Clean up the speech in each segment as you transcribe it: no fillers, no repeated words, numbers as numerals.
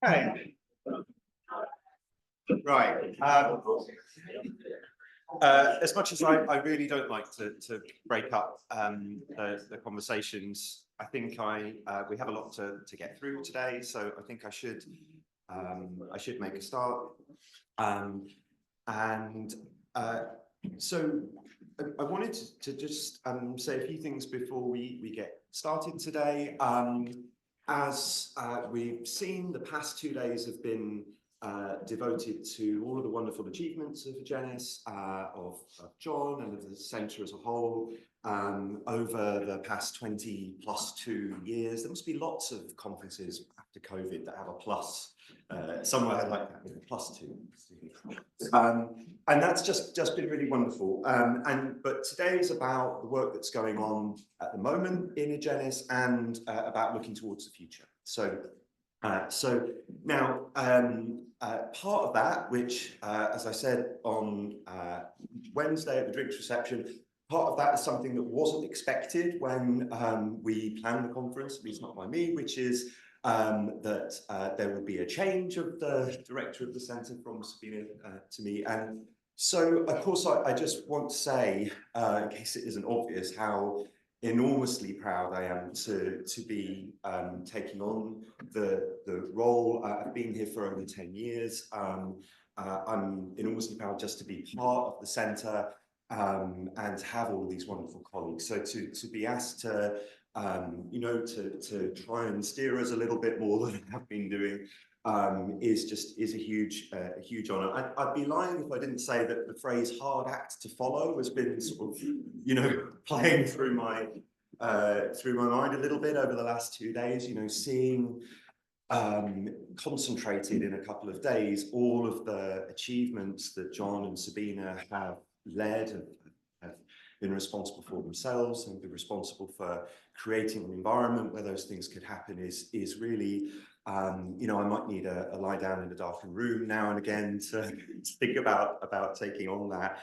Okay. Right. As much as I really don't like to break up the conversations, I think we have a lot to get through today, so I think I should make a start. So I wanted to just say a few things before we get started today. As we've seen, the past 2 days have been devoted to all of the wonderful achievements of Egenis, of John and of the centre as a whole over the past 20+2 years. There must be lots of conferences after COVID that have a plus somewhere like that, with a +2. And that's just been really wonderful. But today is about the work that's going on at the moment in Egenis and about looking towards the future. So now, part of that, which, as I said on Wednesday at the drinks reception, part of that is something that wasn't expected when we planned the conference, at least not by me, which is that there would be a change of the director of the centre from Sabina to me. And so, of course, I just want to say, in case it isn't obvious, how enormously proud I am to be taking on the role. I've been here for over 10 years. I'm enormously proud just to be part of the centre and to have all of these wonderful colleagues. So to be asked to you know, to try and steer us a little bit more than I have been doing is a huge honour. I'd be lying if I didn't say that the phrase "hard act to follow" has been sort of, you know, playing through my mind a little bit over the last 2 days. You know, seeing concentrated in a couple of days all of the achievements that John and Sabina have led and have been responsible for themselves and been responsible for creating an environment where those things could happen is really, you know, I might need a lie down in a darkened room now and again to think about taking on that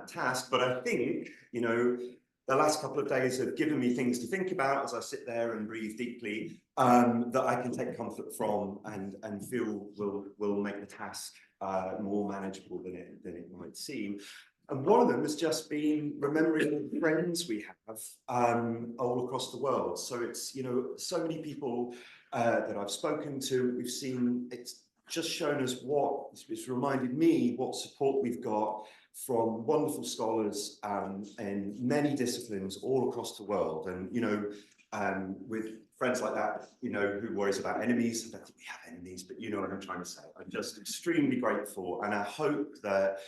task. But I think, you know, the last couple of days have given me things to think about as I sit there and breathe deeply, that I can take comfort from and feel will make the task more manageable than it might seem. And one of them has just been remembering the friends we have all across the world. So it's, you know, so many people that I've spoken to, we've seen, it's just shown us it's reminded me what support we've got from wonderful scholars in many disciplines all across the world. And, you know, with friends like that, you know, who worries about enemies. I don't think we have enemies, but you know what I'm trying to say. I'm just extremely grateful, and I hope that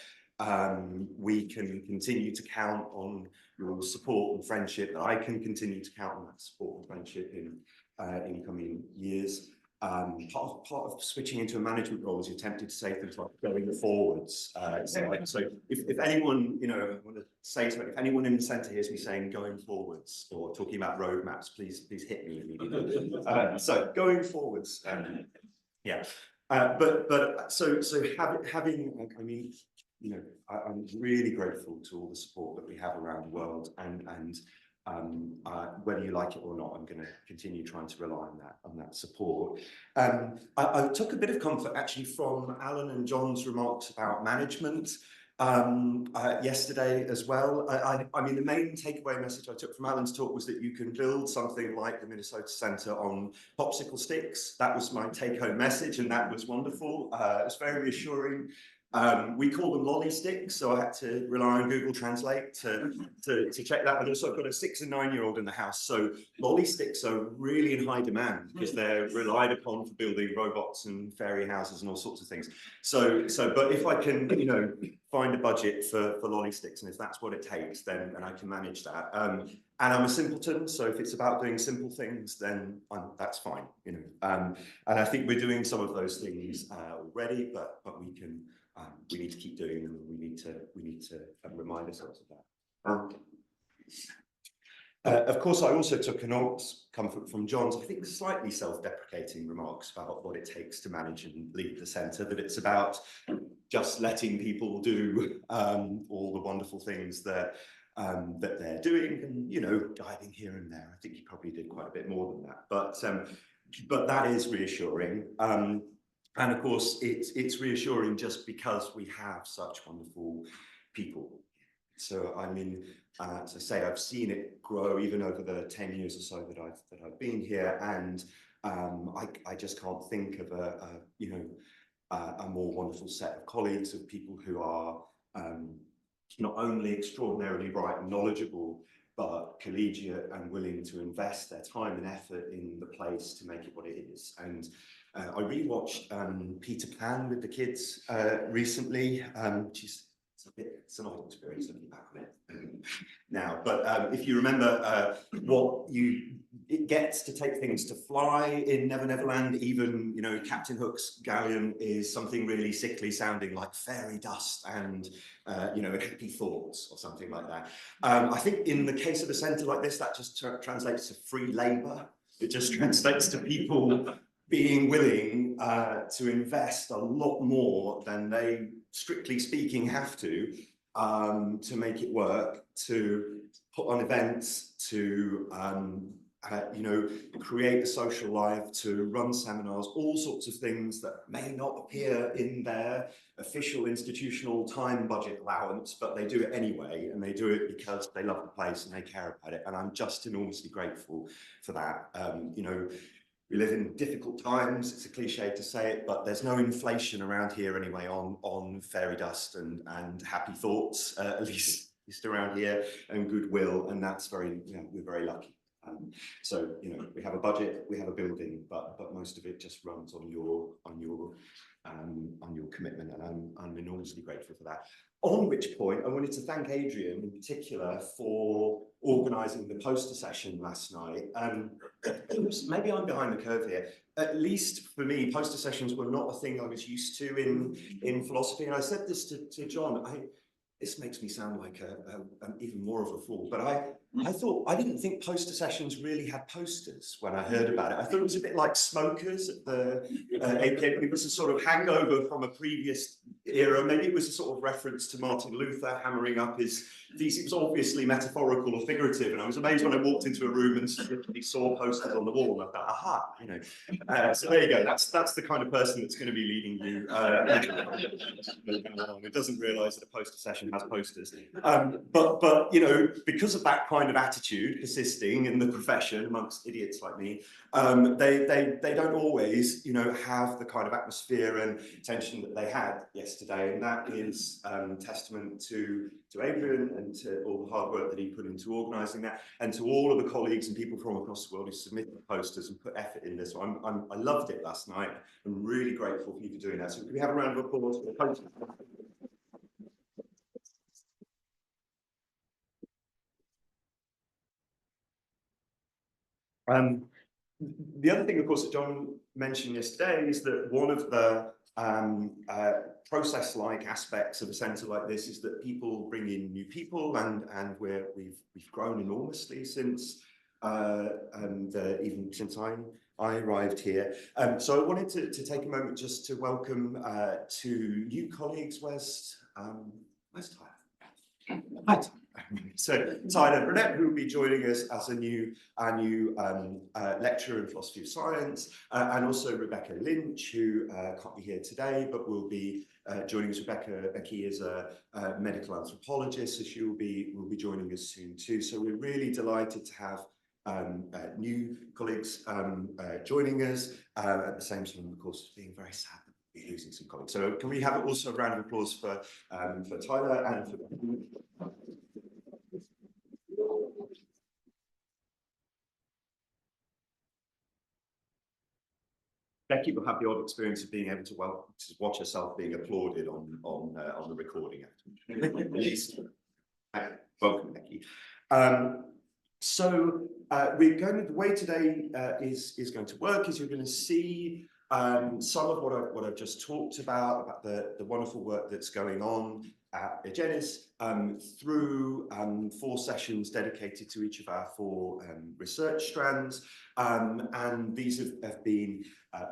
we can continue to count on your support and friendship, that I can continue to count on that support and friendship in coming years. Part of switching into a management role is you're tempted to say things like going forwards. So if anyone, you know, I want to say to it, if anyone in the centre hears me saying going forwards or talking about roadmaps, please hit me immediately. So going forwards, yeah. So having, I mean, you know, I'm really grateful to all the support that we have around the world, and whether you like it or not, I'm going to continue trying to rely on that support. I took a bit of comfort actually from Alan and John's remarks about management yesterday as well. I mean, the main takeaway message I took from Alan's talk was that you can build something like the Minnesota Centre on popsicle sticks. That was my take-home message, and that was wonderful. It was very reassuring. We call them lolly sticks, so I had to rely on Google Translate to check that. And also I've got a 6- and 9-year-old in the house, so lolly sticks are really in high demand because they're relied upon for building robots and fairy houses and all sorts of things. But if I can, you know, find a budget for lolly sticks, and if that's what it takes, then I can manage that. And I'm a simpleton, so if it's about doing simple things, then that's fine, you know. And I think we're doing some of those things already, but we need to keep doing them. We need to remind ourselves of that. Of course, I also took enormous comfort from John's, I think, slightly self-deprecating remarks about what it takes to manage and lead the centre, that it's about just letting people do all the wonderful things that they're doing, and, you know, diving here and there. I think he probably did quite a bit more than that. but that is reassuring. And of course, it's reassuring just because we have such wonderful people. So I mean, as I say, I've seen it grow even over the 10 years or so that I've been here, and I just can't think of a more wonderful set of colleagues, of people who are not only extraordinarily bright and knowledgeable, but collegiate and willing to invest their time and effort in the place to make it what it is. And I rewatched Peter Pan with the kids recently, which is it's an old experience looking back on it now. But if you remember it gets to take things to fly in Never Never Land. Even, you know, Captain Hook's galleon is something really sickly sounding like fairy dust and, you know, happy thoughts or something like that. I think in the case of a centre like this, that just translates to free labour. It just translates to people being willing to invest a lot more than they, strictly speaking, have to make it work, to put on events, to you know, create a social life, to run seminars, all sorts of things that may not appear in their official institutional time budget allowance, but they do it anyway, and they do it because they love the place and they care about it. And I'm just enormously grateful for that. You know, we live in difficult times. It's a cliche to say it, but there's no inflation around here anyway on fairy dust and happy thoughts, at least around here, and goodwill, and that's very, you know, we're very lucky. So, you know, we have a budget, we have a building, but most of it just runs on your commitment, and I'm enormously grateful for that. On which point, I wanted to thank Adrian in particular for organising the poster session last night. Maybe I'm behind the curve here. At least for me, poster sessions were not a thing I was used to in philosophy. And I said this to John. This makes me sound like even more of a fool, but I didn't think poster sessions really had posters when I heard about it. I thought it was a bit like smokers at the APA. It was a sort of hangover from a previous era. Maybe it was a sort of reference to Martin Luther hammering up his thesis. It was obviously metaphorical or figurative, and I was amazed when I walked into a room and saw posters on the wall, and I thought, aha, you know. So there you go. That's the kind of person that's going to be leading you. It doesn't realise that a poster session has posters, but you know, because of that kind of attitude persisting in the profession amongst idiots like me, they don't always, you know, have the kind of atmosphere and tension that they had yesterday, and that is testament to Adrian and to all the hard work that he put into organising that, and to all of the colleagues and people from across the world who submitted posters and put effort in this. So I loved it last night. I'm really grateful for you for doing that. So can we have a round of applause for the posters? The other thing, of course, that John mentioned yesterday is that one of the process-like aspects of a centre like this is that people bring in new people, and we've grown enormously since even since I arrived here. So I wanted to take a moment just to welcome two new colleagues. Where's Tyler? Hi. So Tyler Burnett, who will be joining us as our new lecturer in philosophy of science, and also Rebecca Lynch, who can't be here today, but will be joining us. Becky is a medical anthropologist, so she will be joining us soon too. So we're really delighted to have new colleagues joining us at the same time, of course, being very sad that we'll be losing some colleagues. So can we have also a round of applause for Tyler and for Becky will have the odd experience of being able to watch herself being applauded on the recording at least. Welcome, Becky. So the way today is going to work is you're going to see some of what I've just talked about the wonderful work that's going on at Egenis through 4 sessions dedicated to each of our 4 research strands, and these have been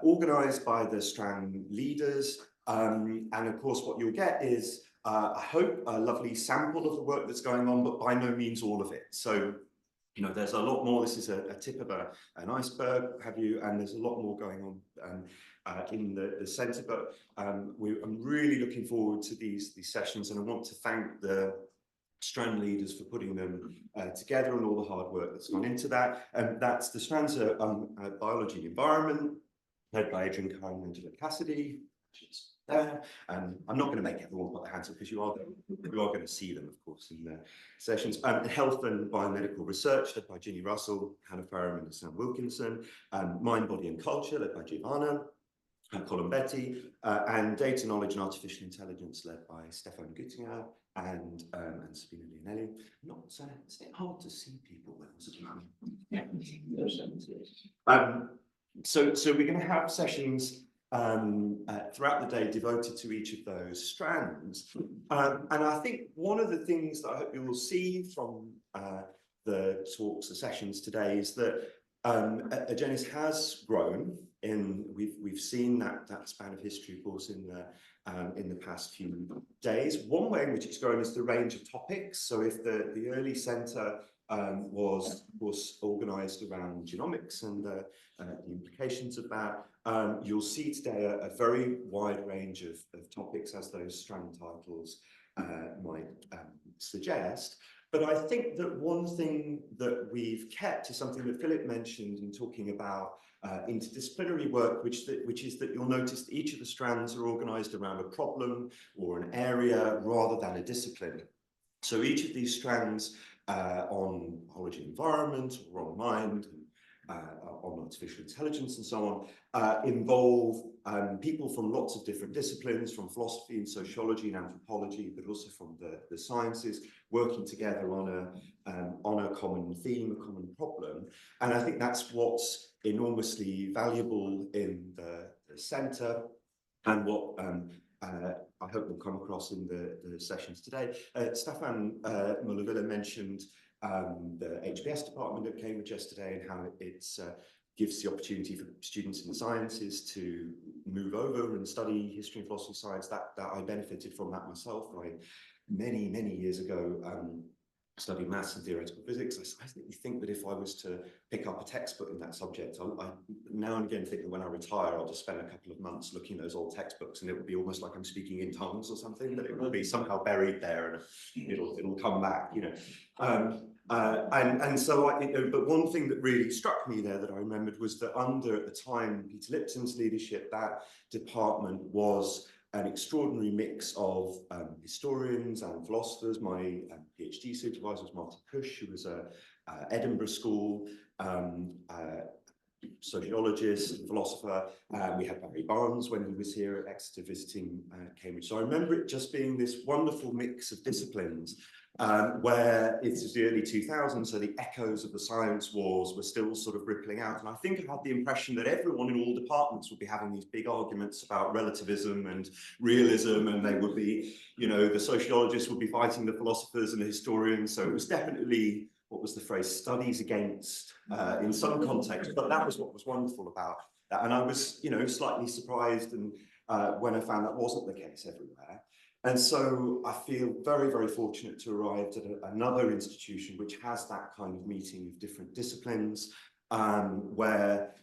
organised by the strand leaders, and of course what you'll get is I hope a lovely sample of the work that's going on, but by no means all of it. So you know, there's a lot more. This is a tip of an iceberg, have you? And there's a lot more going on in the centre. But I'm really looking forward to these sessions, and I want to thank the strand leaders for putting them together and all the hard work that's gone into that. And that's the strands are biology and environment, led by Adrian Kine and Angela Cassidy. She's there. I'm not going to make everyone put their hands up because you are going to see them, of course, in the sessions. Health and biomedical research, led by Ginny Russell, Hannah Fareham and Sam Wilkinson. Mind, body and culture, led by Giovanna and Colin Betty. And data, knowledge and artificial intelligence, led by Stefan Guttinger and Sabina Leonelli. It's a bit hard to see people when so we're going to have sessions throughout the day devoted to each of those strands. And I think one of the things that I hope you will see from the talks, the sessions today, is that Egenis has grown. We've seen that span of history, of course, in the past few days. One way in which it's grown is the range of topics. So if the early centre was organised around genomics and the implications of that, you'll see today a very wide range of topics, as those strand titles might suggest. But I think that one thing that we've kept is something that Philip mentioned in talking about interdisciplinary work, which is that you'll notice that each of the strands are organised around a problem or an area rather than a discipline. So each of these strands on biology and environment, or on mind, on artificial intelligence and so on, involve people from lots of different disciplines, from philosophy and sociology and anthropology, but also from the sciences, working together on a common theme, a common problem. And I think that's what's enormously valuable in the centre, and what I hope will come across in the sessions today. Stefan Muller-Villa mentioned the HBS department at Cambridge yesterday, and how it gives the opportunity for students in the sciences to move over and study history and philosophy science. That I benefited from that myself. I many years ago studied maths and theoretical physics. I think that if I was to pick up a textbook in that subject, I now and again think that when I retire, I'll just spend a couple of months looking at those old textbooks, and it would be almost like I'm speaking in tongues or something, that it will be somehow buried there, and it'll come back, you know. But one thing that really struck me there that I remembered was that under, at the time, Peter Lipton's leadership, that department was an extraordinary mix of historians and philosophers. My PhD supervisor was Martin Cush, who was a Edinburgh School sociologist and philosopher. We had Barry Barnes when he was here at Exeter visiting Cambridge. So I remember it just being this wonderful mix of disciplines, where it's the early 2000s, so the echoes of the science wars were still sort of rippling out. And I think I had the impression that everyone in all departments would be having these big arguments about relativism and realism, and they would be, you know, the sociologists would be fighting the philosophers and the historians. So it was definitely, what was the phrase, studies against in some context, but that was what was wonderful about that. And I was, you know, slightly surprised and when I found that wasn't the case everywhere. And so I feel very fortunate to arrive at another institution which has that kind of meeting of different disciplines, where,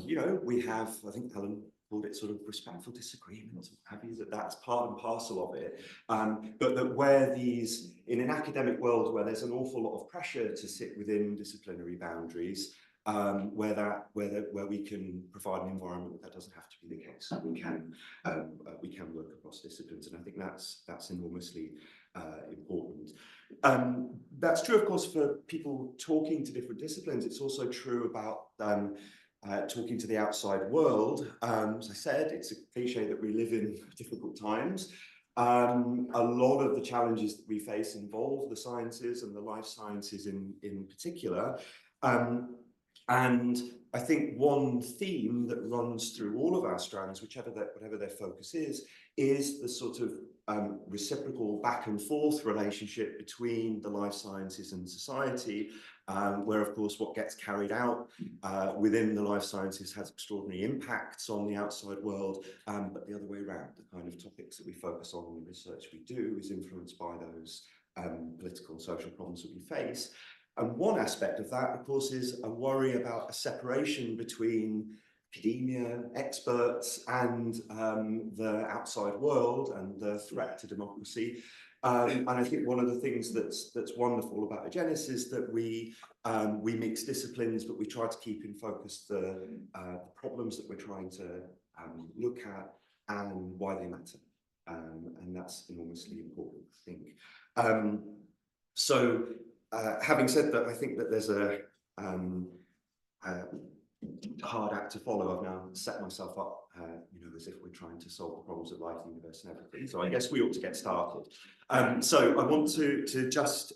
you know, we have, I think Helen called it sort of respectful disagreement, that's part and parcel of it. But that where these, in an academic world where there's an awful lot of pressure to sit within disciplinary boundaries, where we can provide an environment that doesn't have to be the case. We can work across disciplines, and I think that's enormously important. That's true, of course, for people talking to different disciplines. It's also true about talking to the outside world. As I said, it's a cliche that we live in difficult times. A lot of the challenges that we face involve the sciences and the life sciences in particular. And I think one theme that runs through all of our strands, whatever their focus is the sort of reciprocal back and forth relationship between the life sciences and society, where, of course, what gets carried out within the life sciences has extraordinary impacts on the outside world, but the other way around, the kind of topics that we focus on and the research we do is influenced by those political and social problems that we face. And one aspect of that, of course, is a worry about a separation between academia, experts, and the outside world and the threat to democracy. And I think one of the things that's wonderful about Egenis is that we mix disciplines, but we try to keep in focus the problems that we're trying to look at and why they matter. And that's enormously important, I think. So having said that, I think that there's a hard act to follow. I've now set myself up, you know, as if we're trying to solve the problems of life, the universe, and everything. So I guess we ought to get started. So I want to just